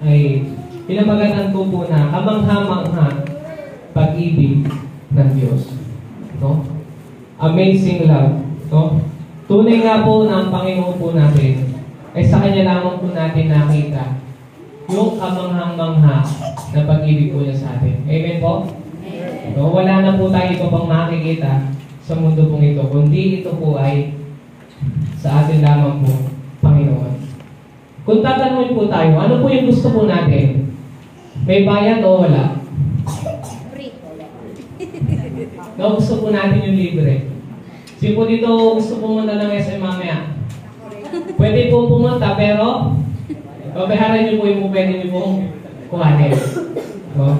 ay pinapagatan ko po na kamangha-mangha pag-ibig ng Diyos. No? Amazing love. No? Tunay nga po na ang Panginoon po natin ay sa Kanya lamang po natin nakita yung kamangha-mangha na pag-ibig po niya sa atin. Amen po? No? Wala na po tayo ito pang makikita sa mundo pong ito, kundi ito po ay sa atin lamang po, Panginoon. Kung tatanungin po tayo, ano po yung gusto po natin? May bayad o wala? No, gusto po natin yung libre. Sino po dito gusto pumunta ng SM mamaya? Pwede po pumunta, pero babayaran niyo po yung pwede niyo pong kuhanin. No?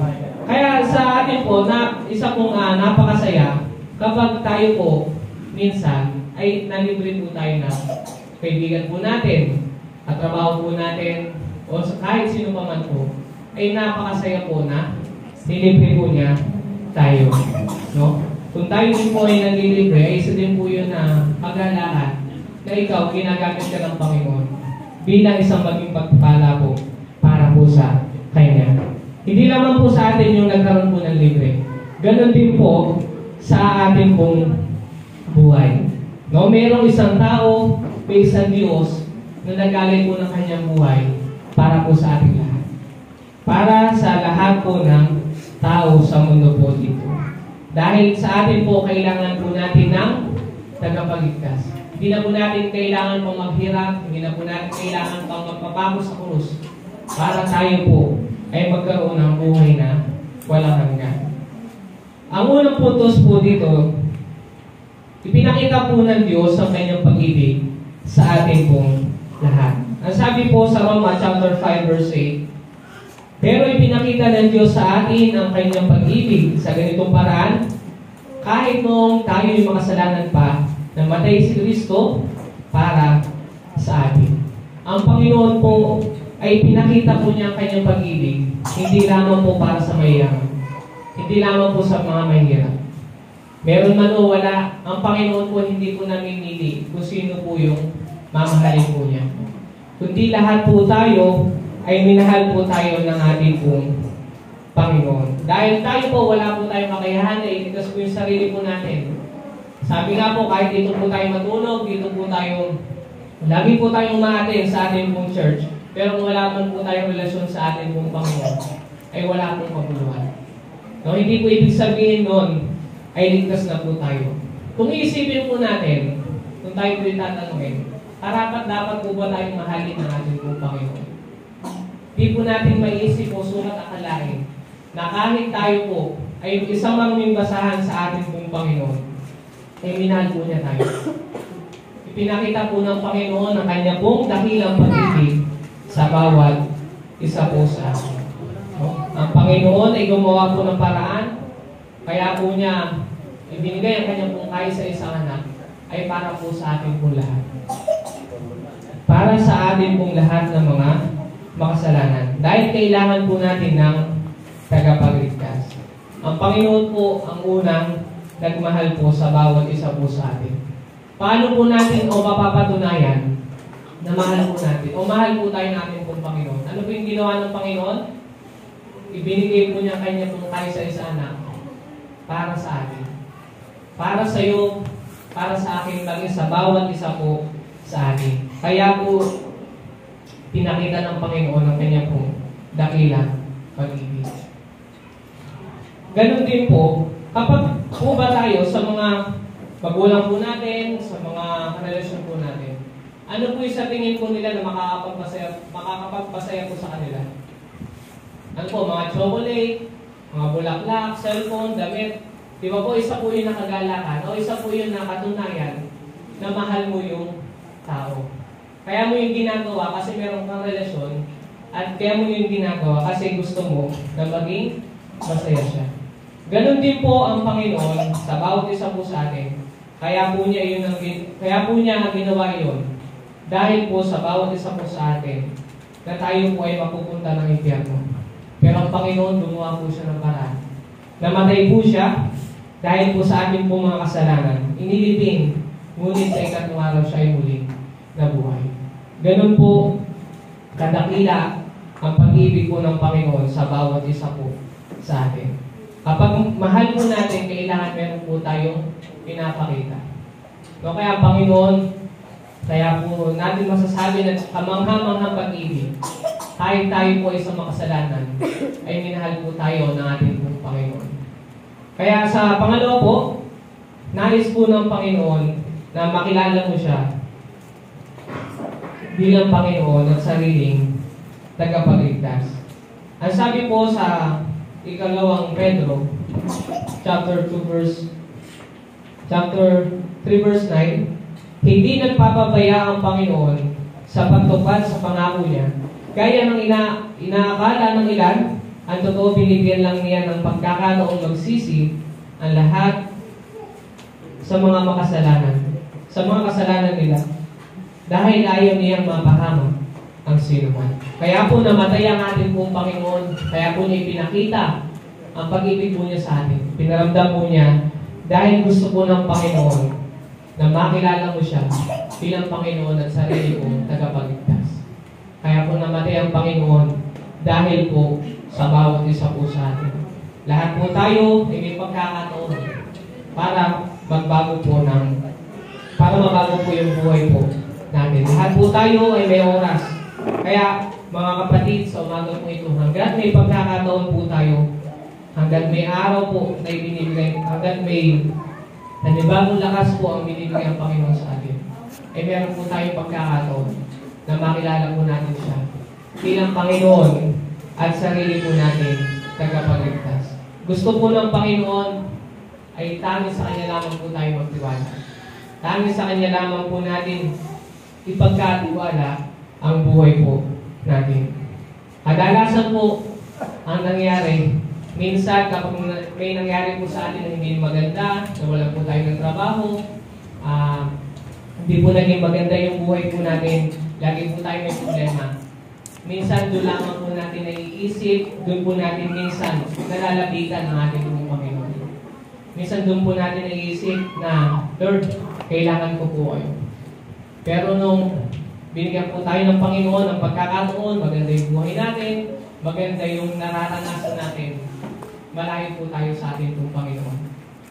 Kaya sa atin po, isa pong napakasaya kapag tayo po minsan ay nalibre po tayo na kaibigan po natin at trabaho po natin o kahit sino pa man po ay napakasaya po na nilibre po niya tayo. No? Kung tayo din po ay nalilibre, ay isa din po yun na paglalaan na ikaw ginagamit ka ng Panginoon bilang isang maging pagpapala po para po sa Kanya. Hindi lamang po sa atin yung nagkaroon po ng libre. Ganon din po sa ating pong buhay. No, mayroong isang tao, may isang Diyos na nag-alay po ng kanyang buhay para po sa ating lahat. Para sa lahat po ng tao sa mundo po dito. Dahil sa atin po, kailangan po natin ng tagapagligtas. Hindi na po natin kailangan pang maghirap, hindi na po natin kailangan pang magpapako sa krus para tayo po ay magkaroon ng buhay na walang hanggan. Ang unang puntos po dito, ipinakita po ng Diyos ang kanyang pag-ibig sa atin pong lahat. Ang sabi po sa Roma chapter 5 verse 8, pero ipinakita ng Diyos sa atin ang kanyang pag-ibig sa ganitong paraan, kahit noong tayo ay makasalanan pa, namatay si Kristo para sa atin. Ang Panginoon po ay pinakita po niya ang kanyang pag-ibig, hindi lamang po para sa mayayaman, hindi lamang po sa mga mahirap. Meron man o wala, ang Panginoon po hindi po namimili kung sino po yung mamahalin po niya. Kundi lahat po tayo ay minahal po tayo ng ating pong Panginoon. Dahil tayo po, wala po tayong makayahan na iligtas po yung sarili po natin. Sabi nga po, kahit dito po tayo matulog, dito po tayo, lagi po tayong maatin sa ating pong church, pero kung wala man po tayong relasyon sa ating pong Panginoon, ay wala pong kabuluhan. No, hindi po ibig sabihin nun, ay ligtas na po tayo. Kung iisipin po natin, kung tayo po itatanungin, dapat po ba tayong mahalin ng ating pong Panginoon? Di po natin maiisip o sulat akalain na kahit tayo po ay isang mamimbasahan sa ating pong Panginoon, ay minahal po niya tayo. Ipinakita po ng Panginoon ang kanya pong dakilang pag-ibig sa bawat isa po sa atin. No? Ang Panginoon ay gumawa po ng paraan, kaya po niya ibinigay ang kanyang pong kaisa-isang anak ay para po sa ating pong lahat. Para sa ating pong lahat ng mga makasalanan. Dahil kailangan po natin ng tagapagligtas. Ang Panginoon po ang unang nagmahal po sa bawat isa po sa atin. Paano po natin o mapapatunayan na mahal po natin o mahal po tayo natin pong Panginoon? Ano po yung ginawa ng Panginoon? Ibinigay po niya kanya pong kaisa-isa anak para sa atin. Para sa iyo, para sa akin, maging sa bawat isa po sa atin. Kaya po, pinakita ng Panginoon ang kanya pong dakilang pag-ibig. Ganon din po, kapag po ba tayo sa mga magulang po natin, sa mga relasyon po natin, ano po yung sa tingin po nila na makakapagpasaya po sa kanila? Ano po, mga chocolate, mga bulaklak, cellphone, damit. Di ba po, isa po yung nakagalakan o isa po yung nakatunayan na mahal mo yung tao. Kaya mo yung ginagawa kasi meron kang relasyon at kaya mo yung ginagawa kasi gusto mo na maging masaya siya. Ganon din po ang Panginoon sa bawat isa po sa atin. Kaya po niya ginawa yun dahil po sa bawat isa po sa atin na tayo po ay mapupunta ng impyerno. Pero ang Panginoon gumawa po siya ng paraan. Namatay po siya dahil po sa ating po mga kasalanan. Inilibing, ngunit sa ikatlong araw siya ay muling nabuhay. Ganun po kadakila ang pag-ibig po ng Panginoon sa bawat isa po sa atin. Kapag mahal po natin, kailangan meron po tayong pinapakita. So kaya Panginoon, kaya po natin masasabi na kamangha-manghang pag-ibig, kahit tayo po ay sa makasalanan, ay minahal po tayo ng ating pong Panginoon. Kaya sa pangalawa po, nais po ng Panginoon na makilala mo siya bilang Panginoon at sariling tagapagligtas. Ang sabi po sa ikalawang Pedro, chapter 3 verse 9, hindi nagpapabaya ang Panginoon sa pagtupad sa pangako niya. Gaya ng inaakala ng ilan, ang totoo binigyan lang niya ng pagkakataong magsisi ang lahat sa mga makasalanan. Sa mga kasalanan nila. Dahil ayaw niyang mapahamak ang sinuman. Kaya po namatay ang ating pong Panginoon. Kaya po niya ipinakita ang pag-ibig po niya sa atin. Pinaramdam po niya dahil gusto po ng Panginoon na makilala mo siya bilang Panginoon at sarili kong tagapagligtas. Kaya po namatay ang Panginoon dahil po sa bawat isa po sa atin. Lahat po tayo ay may pagkakataon para mabago po yung buhay po natin. Lahat po tayo ay may oras. Kaya mga kapatid, sa umaga po ito, hanggat may pagkakataon po tayo, hanggat may araw po na ibinibigay, hanggat may nanibagong lakas po ang binibigay ang Panginoon sa atin, ay meron po tayong pagkakataon na makilala po natin siya bilang Panginoon at sarili po natin tagapagligtas. Gusto po ng Panginoon ay tanging sa Kanya lamang po tayo magtiwala. Tanging sa Kanya lamang po natin ipagkatiwala ang buhay po natin. Kadalasan po ang nangyari, minsan kapag may nangyari po sa atin na hindi maganda, nawalan po tayo ng trabaho, hindi po naging maganda yung buhay po natin, lagi po tayo may problema. Minsan doon lamang po natin naiisip, doon po natin minsan nalalapitan ang ating pong Panginoon. Minsan doon po natin naiisip na, Lord, kailangan ko po kayo. Pero nung binigyan po tayo ng Panginoon ng pagkakataon, maganda yung buhay natin, maganda yung nararanasan natin, malayo po tayo sa ating pong Panginoon.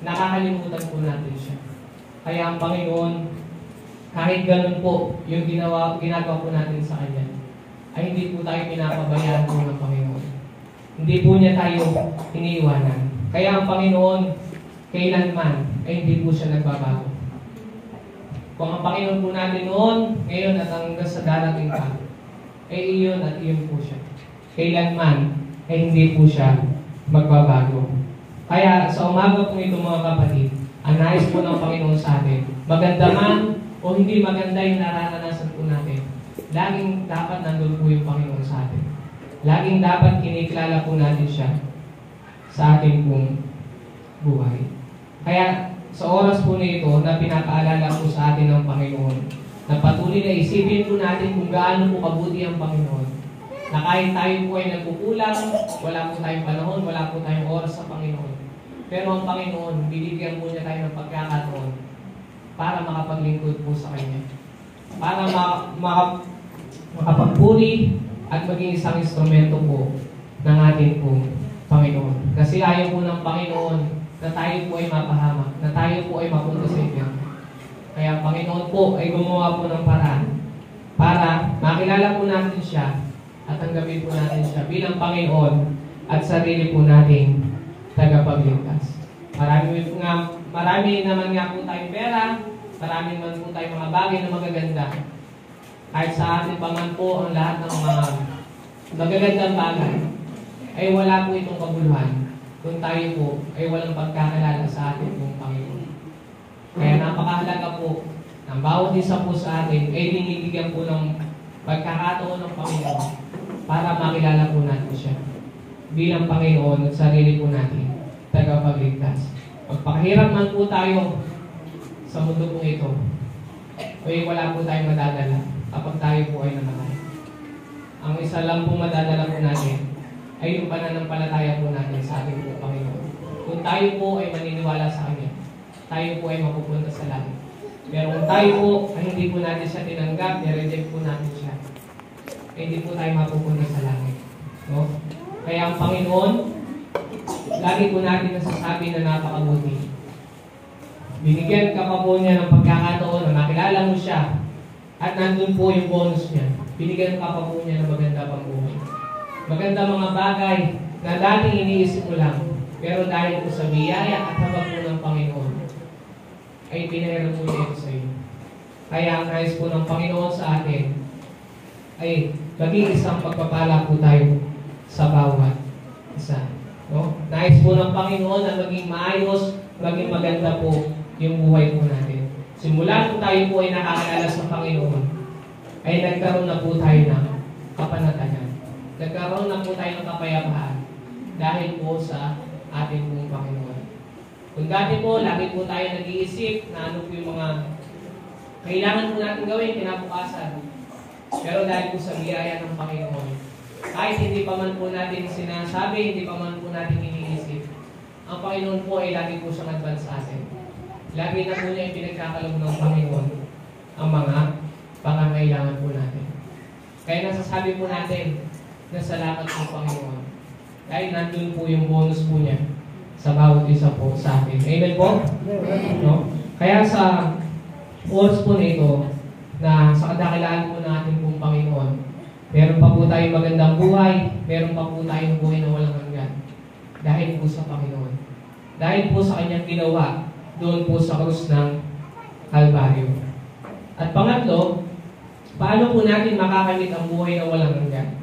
Nakakalimutan po natin siya. Kaya ang Panginoon, kahit ganun po yung ginagawa po natin sa Kanya, ay hindi po tayo pinapabayaan po ng Panginoon. Hindi po niya tayo iniiwanan. Kaya ang Panginoon, kailanman, ay hindi po siya nagbabago. Kung ang Panginoon po natin noon, ngayon at hanggang sa darating pa, ay iyon at iyon po siya. Kailanman, ay hindi po siya magbabago. Kaya sa umaga po ito mga kapatid, ang nais po ng Panginoon sa atin, maganda man o hindi maganda yung nararanasan po natin, laging dapat nandun po yung Panginoon sa atin. Laging dapat kinikilala po natin siya sa ating pong buhay. Kaya sa oras po nito na pinapaalala po sa atin ng Panginoon, na patuloy na isipin po natin kung gaano po kabuti ang Panginoon. Na kahit tayo po ay nagkukulang, wala po tayong panahon, wala po tayong oras sa Panginoon. Pero ang Panginoon, binigyan po niya tayo ng pagkakataon para makapaglingkod po sa Kanya. Para makapagpuri at maging isang instrumento po ng ating pong Panginoon. Kasi ayaw po ng Panginoon na tayo po ay mapahamak, na tayo po ay mapunta sa Inyo. Kaya ang Panginoon po ay gumawa po ng paraan para makilala po natin siya at tanggapin po natin siya bilang Panginoon at sarili po nating tagapagligtas. Marami naman nga po tayong pera, marami naman po tayong mga bagay na magaganda. Kahit sa atin pa man po ang lahat ng mga magagandang bagay, ay wala po itong kabuluhan kung tayo po ay walang pagkakalala sa atin pong Panginoon. Kaya napakahalaga po ng bawat isa po sa atin ay binibigyan po ng pagkakataon ng Panginoon para makilala po natin siya bilang Panginoon at sarili po natin tagapagligtas. Magpakahirap man po tayo sa mundo po ito, ay wala po tayong madadala kapag tayo po ay namatay. Ang isa lang po madadala po natin ay yung pananampalataya po natin sa ating po Panginoon. Kung tayo po ay maniniwala sa Kanya, tayo po ay mapupunta sa langit. Pero kung tayo po ay hindi po natin siya tinanggap, nireject po natin siya, ay hindi po tayo mapupunta sa langit. Kaya ang Panginoon, lagi po natin nasasabi na napakabuti. Binigyan ka pa po niya ng pagkakataon na makilala mo siya at nandun po yung bonus niya. Binigyan ka pa po niya ng maganda pang buhay. Maganda mga bagay na dating iniisip mo lang, pero dahil po sa biyaya at habag po ng Panginoon, ay pinahiram po niya ito sa iyo. Kaya ang nais po ng Panginoon sa atin ay maging isang pagpapala po tayo sa bawat isa. No? Nais po ng Panginoon na maging maayos, maging maganda po yung buhay po natin. Simula po tayo po ay nakakilala sa Panginoon, ay nagkaroon na po tayo ng kapanatagan. Nagkaroon na po tayo ng kapayapaan dahil po sa ating pong Panginoon. Kung dati po, lagi po tayo nag-iisip na ano po yung mga kailangan po natin gawin kinabukasan. Pero dahil po sa biyaya ng Panginoon, kahit hindi pa man po natin sinasabi, hindi pa man po natin iniisip, ang Panginoon po ay lagi po siyang advance sa atin. Lagi na po niya yung pinagkakalog ng Panginoon ang mga pangangailangan po natin. Kaya nasasabi po natin na salamat po Panginoon. Dahil nandun po yung bonus po niya sa bawat isa po sa atin. Amen po? No? Kaya sa oras po nito na sa kadakilaan po ng ating pong Panginoon, meron pa po tayong magandang buhay, meron pa po tayong buhay na walang hanggan. Dahil po sa Panginoon. Dahil po sa kanyang ginawa doon po sa krus ng Kalbaryo. At pangatlo, paano po natin makakamit ang buhay na walang hanggan?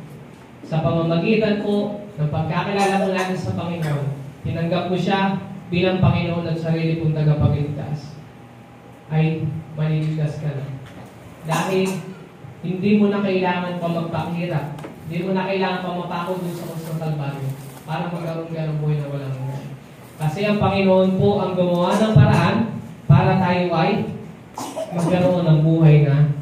Sa pamamagitan po ng pagkakilala po natin sa Panginoon, tinanggap mo siya bilang Panginoon at sarili pong tagapagligtas, ay maliligtas ka na. Dahil hindi mo na kailangan pa magpakihirap, hindi mo na kailangan pa mapako doon sa krus ng Kalbaryo para magkaroon ka ng buhay na walang hanggan. Kasi ang Panginoon po ang gumawa ng paraan para tayo ay magkaroon ng buhay na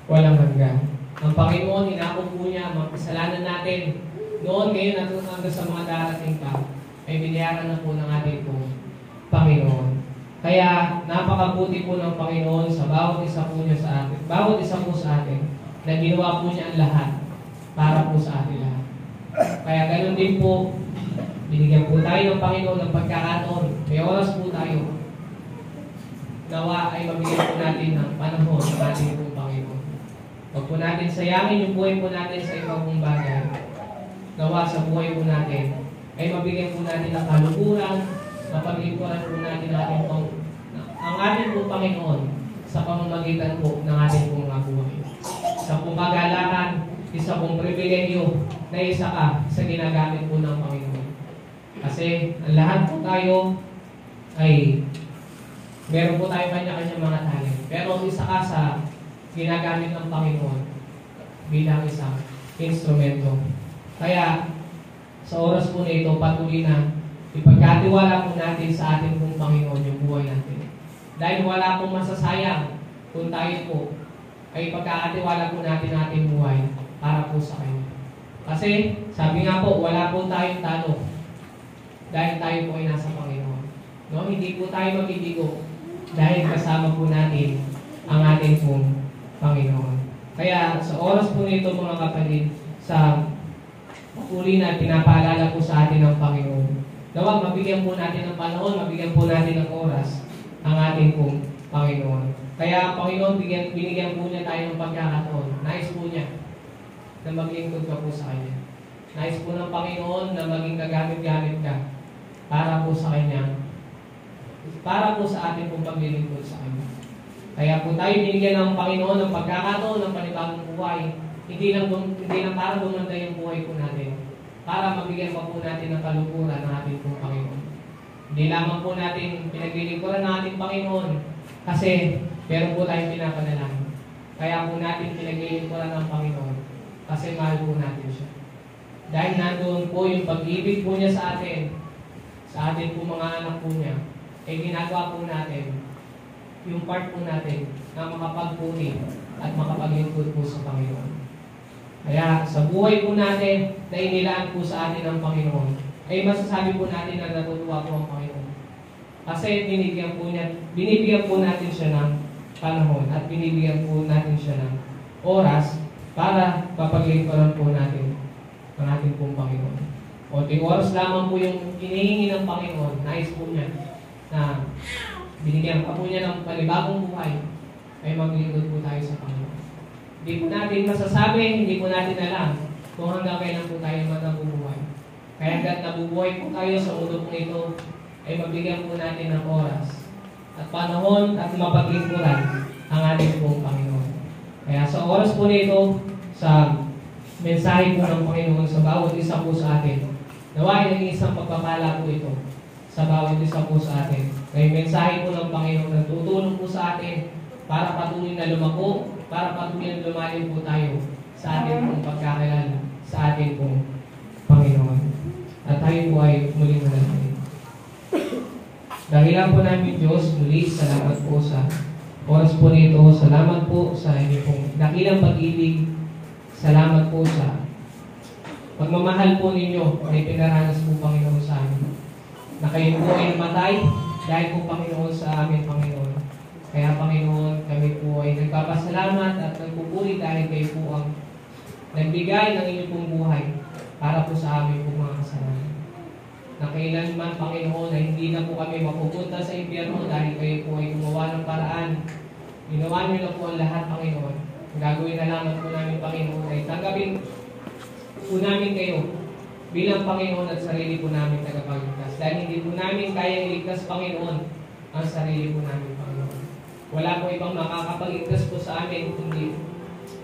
walang hanggan. Ang Panginoon, hinakot po niya mga kasalanan natin noon, ngayon at hanggang sa mga darating pa, ay binayaran na po ng ating po Panginoon. Kaya napakabuti po ng Panginoon sa bawat isa po niya sa atin, bawat isa po sa atin, na ginawa po niya ang lahat para po sa atin lahat. Kaya ganoon din po, binigyan po tayo ng Panginoon ng pagkakataon. May oras po tayo. Nawa ay mabigyan po natin ng panahon ng ating pong Panginoon. Huwag po natin sayangin yung buhay po natin sa ibang pong bagay. Nawa sa buhay po natin ay mabigyan po natin ng kalukuran, mapaglingkuran po natin ang ating pong Panginoon sa pamamagitan po ng ating pong buhay. Sa pong kagalakan, isa pong pribilegyo na isa ka sa ginagamit po ng Panginoon. Kasi ang lahat po tayo ay meron po tayo kanya-kanya mga talent. Pero isa ka sa ginagamit ng Panginoon bilang isang instrumento. Kaya sa oras po na ito, patuloy na ipagkatiwala po natin sa ating pong Panginoon yung buhay natin. Dahil wala pong masasayang kung tayo po ay pagkakatiwala po natin ating buhay para po sa Kanya. Kasi sabi nga po, wala po tayong talo dahil tayo po ay nasa Panginoon. No? Hindi po tayo magbibigo dahil kasama po natin ang ating pong Panginoon. Kaya sa oras po nito mga kapatid, sa uli na pinapaalala po sa atin ng Panginoon, nawag mabigyan po natin ng panahon, mabigyan po natin ng oras ang ating pong Panginoon. Kaya ang Panginoon, binigyan po niya tayo ng pagkakataon. Nais po niya na maglingkod ka po sa Kanya. Nais po ng Panginoon na maging kagamit-gamit ka para po sa Kanya, para po sa ating pong paglilingkod sa Kanya. Kaya po tayo binigyan ng Panginoon ng pagkakataon ng panibagong buhay, hindi lang para gumanda yung buhay po natin, para mabigyan pa po natin ng kalukuran ng ating pong Panginoon. Hindi lamang po natin pinaglilingkuran ng ating Panginoon kasi meron po tayong pinapanalangin. Kaya po natin pinaglilingkuran ng Panginoon kasi mahal po natin siya. Dahil nandoon po yung pag-ibig po niya sa atin po mga anak po niya, ay ginagawa po natin yung part po natin na makapagpuni at makapaglingkod po sa Panginoon. Kaya sa buhay po natin na inilaan po sa atin ng Panginoon, ay masasabi po natin na natutuwa po ang Panginoon. Kasi binibigyan po natin siya ng panahon at binibigyan po natin siya ng oras para papaglingkuran po natin ang ating pong Panginoon. Konting oras lamang po yung hinihingi ng Panginoon. Nais po niya na binigyan pa po niya ng panibagong buhay ay maglingkod po tayo sa Panginoon. Hindi po natin masasabi, hindi po natin alam kung hanggang kailan po tayo nabubuhay. Kaya hanggang nabubuhay po tayo sa mundo po ito, ay mabigyan po natin ng oras at panahon at mapaglingkuran ang ating pong Panginoon. Kaya sa oras po nito, sa mensahe po ng Panginoon sa bawat isa po sa atin, nawain ang isang pagpapala po ito sa bawat isa po sa atin. Kaya mensahe po ng Panginoon na tutulong po sa atin para patuloy na lumako, para patuloy na lumalim po tayo sa ating pong pagkakilala sa ating pong Panginoon. At tayo po ay muling manalangin. Dahilan po namin Diyos, muli salamat po sa oras po nito. Salamat po sa inyong pong dakilang pag-ibig. Salamat po sa pagmamahal po ninyo na ipinaranas po Panginoon sa amin. Na kayo po ay namatay dahil po Panginoon sa amin, Panginoon. Kaya Panginoon, kami po ay nagpapasalamat at nagpupuri dahil kayo po ang nagbigay ng inyong pong buhay para po sa amin po mga kasalanan. Na kailanman, Panginoon, na hindi na po kami mapupunta sa impyerno dahil kayo po ay gumawa ng paraan. Ginawa niyo na po ang lahat, Panginoon. Ang gagawin na lamang po namin, Panginoon, ay tanggapin po namin kayo bilang Panginoon at sarili po namin tagapagligtas. Dahil hindi po namin kayang iligtas, Panginoon, ang sarili po namin, Panginoon. Wala po ibang makakapagligtas po sa amin, kundi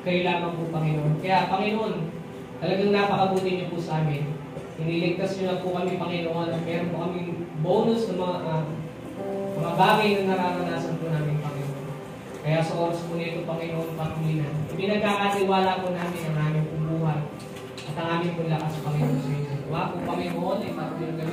kayo lamang po, Panginoon. Kaya, Panginoon, talagang napakabuti niyo po sa amin. Iniligtas niyo na po kami, Panginoon, at meron po kami bonus ng mga bagay na nararanasan po namin, Panginoon. Kaya sa oras po nito, Panginoon, patuloy na. Pinagkakatiwala po namin ang aming buhay at ang aming lakas, Panginoon, sa inyo. Wa po, Panginoon, ay patuloy na